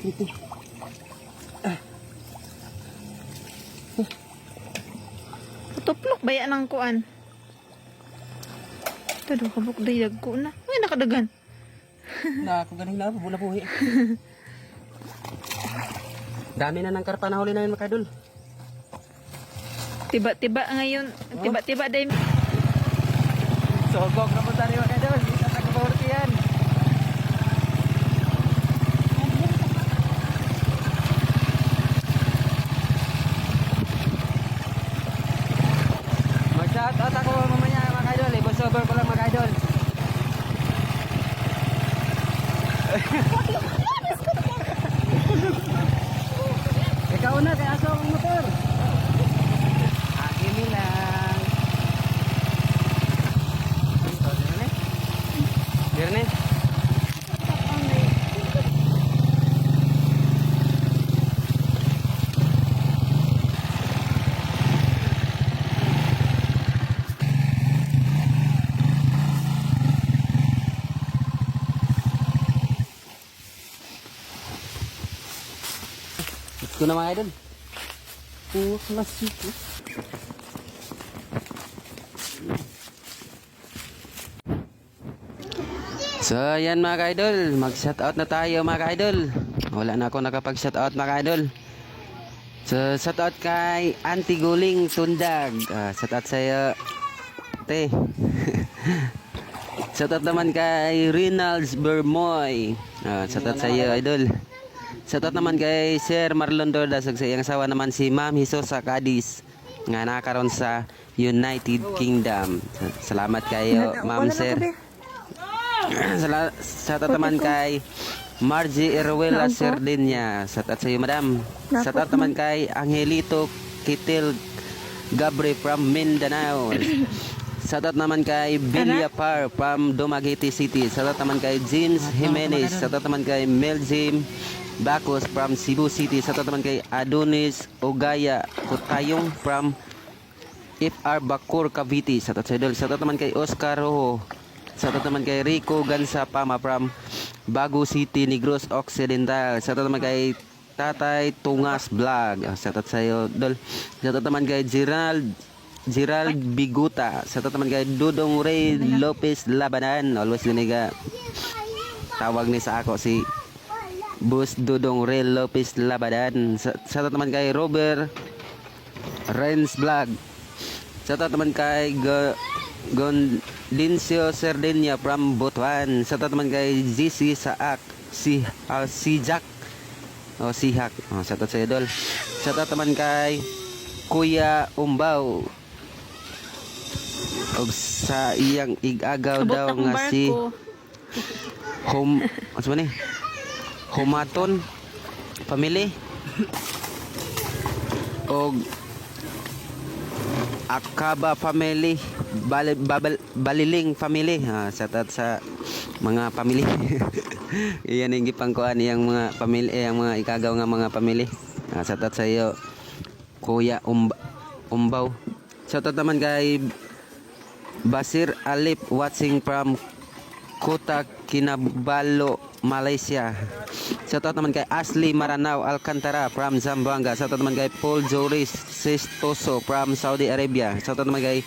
Ito. Tuplok ba yan ang kuan? Tado kabuk dayag ko na. Ay nakadagan. Na ako ganing na bula buhi. Dami na ng karpa na huli na yun, mga idol. Tiba-tiba ngayon. Tiba-tiba day. Sogok na po tayo, mga idol. Isa taga-bawrti yan. Mag-shoutout ako mamaya, mga idol. Ibosover ko lang, mga idol. Ikaw na, kaya aso ang motor. Akin lang. Dirne? Ito na, mga idol. Klasiko. So ayan, mga idol, mag-shoutout na tayo, mga idol. Wala na ako nakapag-shoutout, mga idol. So shoutout kay Auntie Guling Tundag. Shoutout sa'yo, te. Shoutout naman kay Reynolds Bermoy. Shoutout sa'yo, idol. Shoutout naman kay Sir Marlon Dordas, sa iyang asawa naman si Ma'am Hisos sa Cadiz nga nakaroon sa United Kingdom. Salamat kayo, Ma'am Sir. Shoutout naman kay Margie Eruela Sardinia. Shoutout sa iyo, Madam. Shoutout naman kay Angelito Kitil Gabre from Mindanao. Shoutout naman kay Bilia Par from Dumaguete City. Shoutout naman kay James Jimenez. Shoutout naman kay Meljim Bacos from Cebu City. Shoutout naman kay Adonis Ogaya Kutayong from FR Bacoor, Cavite. Shoutout sa idol. Shoutout naman kay Oscar Rojo. Shoutout naman kay Rico Gansa Pama from Bago City, Negros Occidental. Shoutout naman kay Tatay Tungas Vlog. Shoutout sa iyo, idol. Shoutout naman kay Gerald Biguta. Shoutout naman kay Dudong Ray Lopez Labanan. Always guniga tawag ni sa ako si Bus Dudong Ray Lopez Labanan. Shoutout naman kay Robert Renz Vlog. Shoutout naman kay Gondincio Sardinia from Butuan. Shoutout naman kay GC Saak si Jack si Hak. Shoutout sa idol. Shoutout naman kay Kuya Umbaw og sa iyang igagaw daw nga si ano ba ni? Humaton family og Akaba family, Baliling family. Shoutout sa mga family. Iyan yung gipangkuan yang mga pamilya, yang mga ikagaw nga mga family. Shoutout sa iyo, Kuya Umbaw. Shoutout naman kay Basir Alip watching from Kota Kinabalu, Malaysia. Shoutout naman kay Ashley Maranao Alcantara from Zamboanga. Shoutout naman kay Paul Joris Sestoso from Saudi Arabia. Shoutout naman kay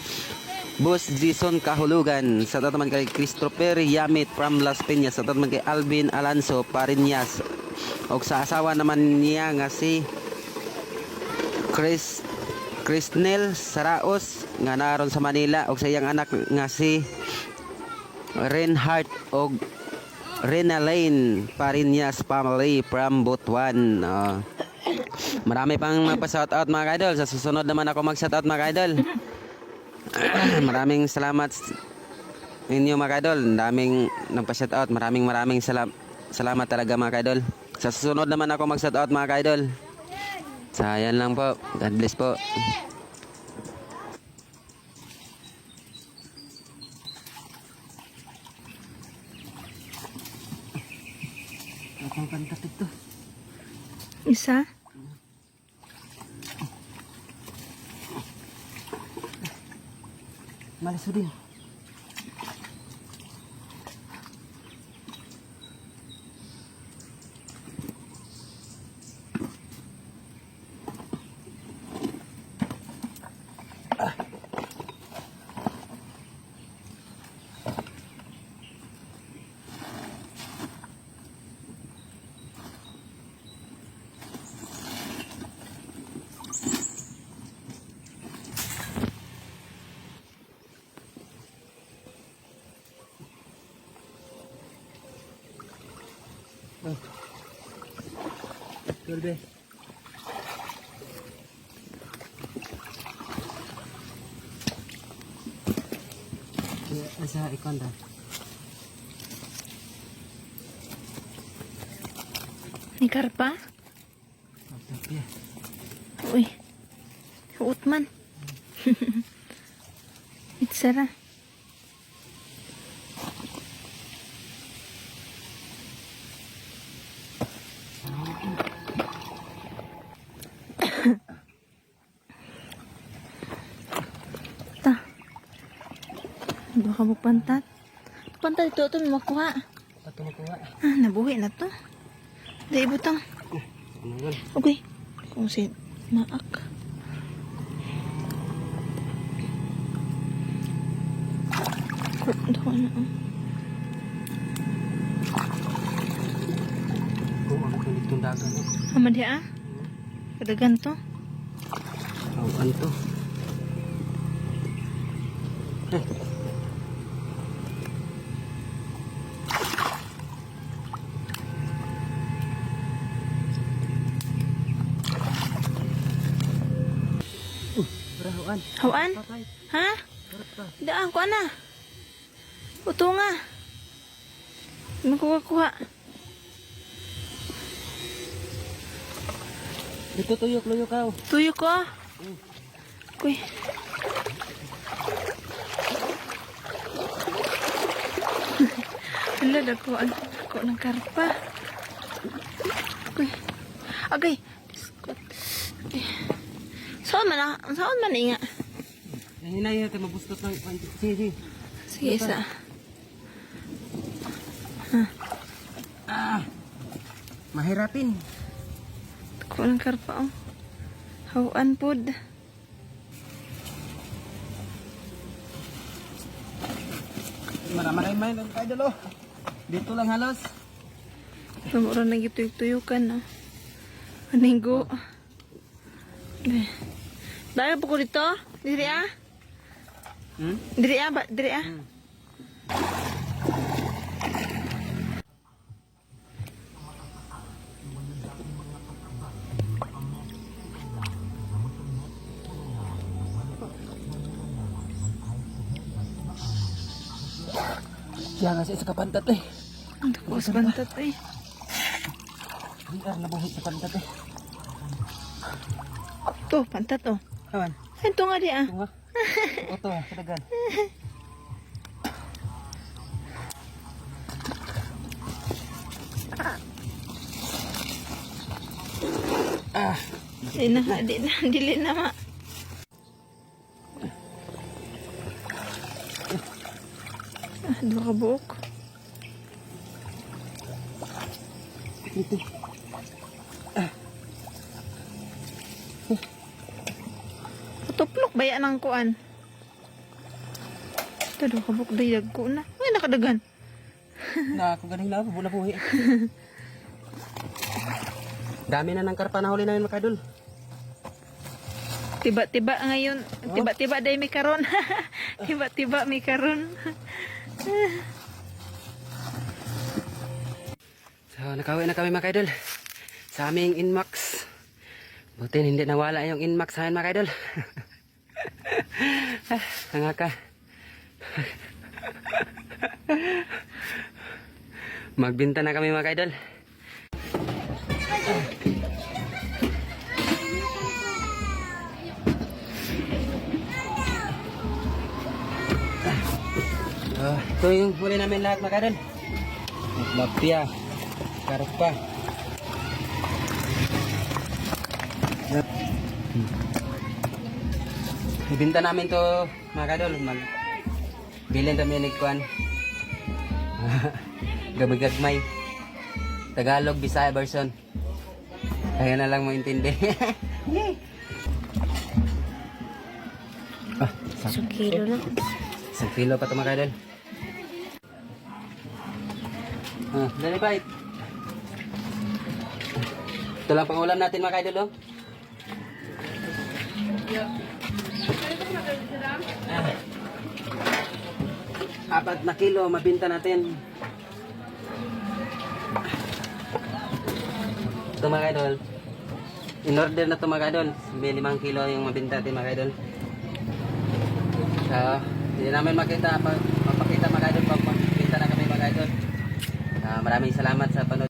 Boss Jason Kahulugan. Shoutout naman kay Christopher Yamit from Las Piñas. Shoutout naman kay Alvin Alonso Pariñas. O sa asawa naman niya nga si Crisnel Saraos nga naroon sa Manila. O sa iyang anak nga si Reinhardt o Rena Lane Pariñas family from Butuan. Marami pang magpa-shoutout, mga idol. Sa susunod naman ako mag-shoutout, mga idol. Maraming salamat inyo, mga idol. Daming nagpa-shoutout. Maraming salamat talaga, mga idol. Sa susunod naman ako mag-shoutout, mga idol. Ayan lang po. God bless po. Ang pantas ito. Isa? Malis din. Oh. Tulbe. Asa ikon ta? Ni karpa? Tapi ya. Uy. Suot man. Itsara. Ta. Baka mo pantat. Pantat ito ito makuha. Pato makuha. Ah, nabuhi na to. Dahil butang. Ano yan? Okay. Kung si maak. Ito na. Kung ako kulit yung dagan. Ama dia ah. Kadagan to. Awan to. Berahuan. Hawan? Patay. Ha? Berapa? Daan ko na. Uto nga. Makuha-kuha. Dito tuyok-luyok kau. Tuyo ko. Kuy. Hala, dako ng karpa. Kuy. Agay. Saan man inga? Hinay natin mabustot ng sige. Sige, isa. Mahirapin. Dako ng karpa, oh. Hawan pod. Maramay lang tayo dalo. Dito lang halos. Namura na gituyok-tuyukan, no? Aninggo. Dahil po ko dito? Diri ah? Diri ah? Diri ah? Siya nga sa kapantat eh. Ang tapos bantat eh. Biar nabuhit sa pantat eh. To, pantat oh. Kawan. Ito nga di ah. Tunga. Oto, kadagan. Di na, dili na ma. Ah, dua ka buok. Ito. Tuplok baya ng kuan. Ito dua ka buok dayag ko na. Ay, nakadagan. Na ako ganing na bula buhi. Dami na ng karpa na huli namin makadol. Tiba-tiba ngayon. Tiba-tiba day may karon. Tiba-tiba may karon. So, nakauwi na kami mga kaidol sa aming Inmax. Buti hindi nawala yung Inmax sa akin mga kaidol. Nangaka. Magbinta na kami mga kaidol. Ito yung huli namin lahat mga kaidol. Lapia, karpa. Ibinta namin to mga kadol. Bilhin kami nigkuan. Gabay-gagmay. Tagalog, Bisaya version. Kaya na lang mo intindi. Isang kilo na. 1 kilo pa ito mga kadol. Dali bite. Ito lang pang ulam natin mga kadol. Apat na kilo mabinta natin. ito mga idol. In order na ito mga idol. May 5 kilo yung mabinta natin mga idol. So, hindi namin mapakita mga idol pag mabinta na kami mga idol. Maraming salamat sa panood.